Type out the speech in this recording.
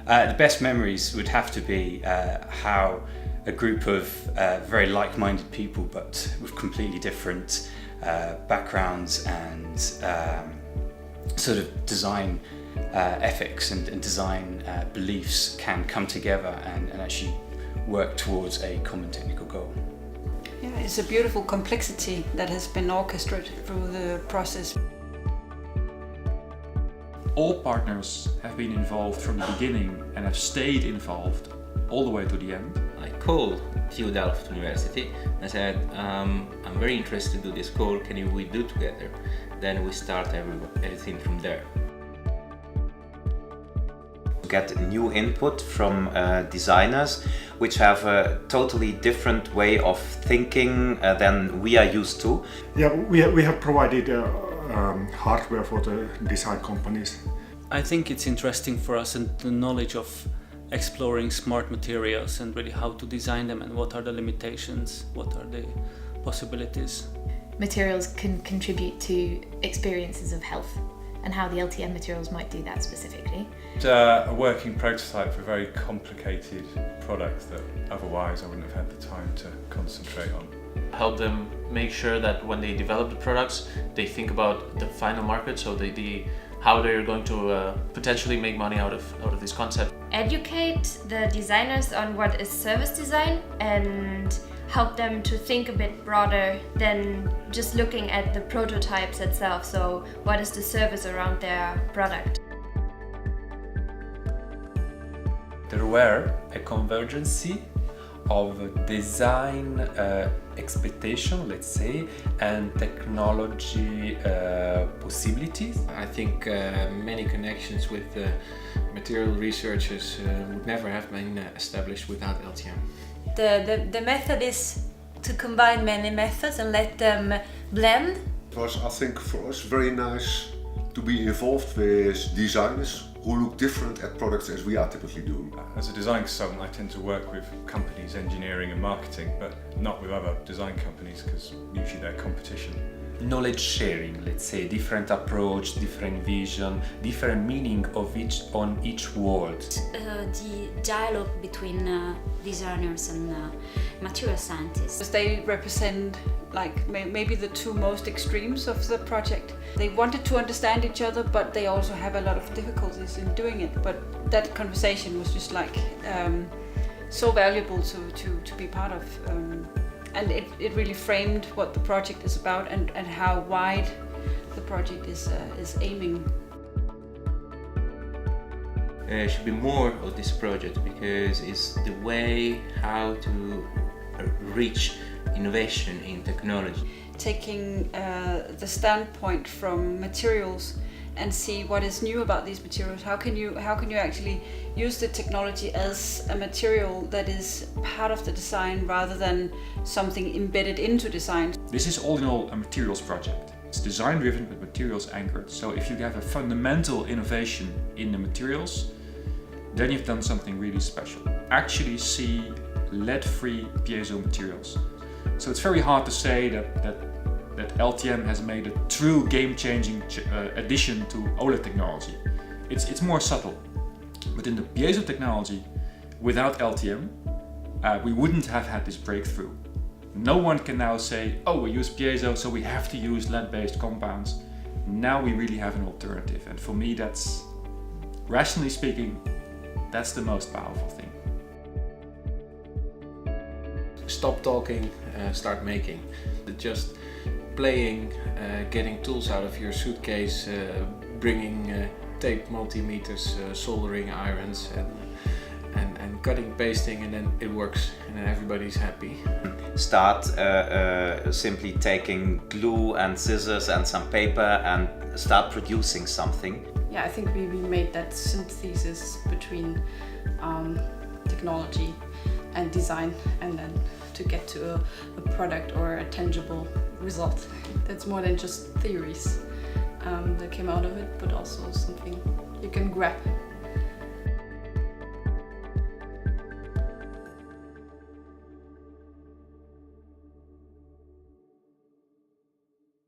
The best memories would have to be how a group of very like-minded people, but with completely different backgrounds and sort of design ethics and design beliefs can come together and actually work towards a common technical goal. Yeah, it's a beautiful complexity that has been orchestrated through the process. All partners have been involved from the beginning and have stayed involved all the way to the end. I called Fjord University and I said, I'm very interested to do this call, can we do together? Then we start everything from there. Get new input from designers which have a totally different way of thinking than we are used to. Yeah, we have provided hardware for the design companies. I think it's interesting for us and the knowledge of exploring smart materials and really how to design them and what are the limitations, what are the possibilities. Materials can contribute to experiences of health and how the LTM materials might do that specifically. It's a working prototype for a very complicated product that otherwise I wouldn't have had the time to concentrate on. Help them make sure that when they develop the products, they think about the final market, so how they're going to potentially make money out of this concept. Educate the designers on what is service design and help them to think a bit broader than just looking at the prototypes itself. So what is the service around their product? There were a convergence of design expectation, let's say, and technology possibilities. I think many connections with material researchers would never have been established without LTM. The method is to combine many methods and let them blend. It was, I think, for us very nice to be involved with designers who look different at products as we are typically doing. As a design consultant, I tend to work with companies, engineering and marketing, but not with other design companies because usually they're competition. Knowledge sharing, let's say, different approach, different vision, different meaning of each word. The dialogue between designers and material scientists. They represent maybe the two most extremes of the project. They wanted to understand each other, but they also have a lot of difficulties in doing it. But that conversation was just so valuable to be part of. And it really framed what the project is about and how wide the project is aiming. There should be more of this project because it's the way how to reach innovation in technology. Taking the standpoint from materials and see what is new about these materials. How can you actually use the technology as a material that is part of the design rather than something embedded into design? This is all in all a materials project. It's design driven but materials anchored. So if you have a fundamental innovation in the materials, then you've done something really special. Actually see lead-free piezo materials. So it's very hard to say that LTM has made a true game-changing addition to OLED technology. It's more subtle. But in the piezo technology, without LTM, we wouldn't have had this breakthrough. No one can now say, oh, we use piezo, so we have to use lead-based compounds. Now we really have an alternative. And for me, that's, rationally speaking, that's the most powerful thing. Stop talking, start making. Just playing, getting tools out of your suitcase, bringing tape multimeters, soldering irons, and cutting, pasting, and then it works, and then everybody's happy. Start simply taking glue and scissors and some paper and start producing something. Yeah, I think we made that synthesis between technology and design, and then to get to a product or a tangible result. That's more than just theories that came out of it, but also something you can grab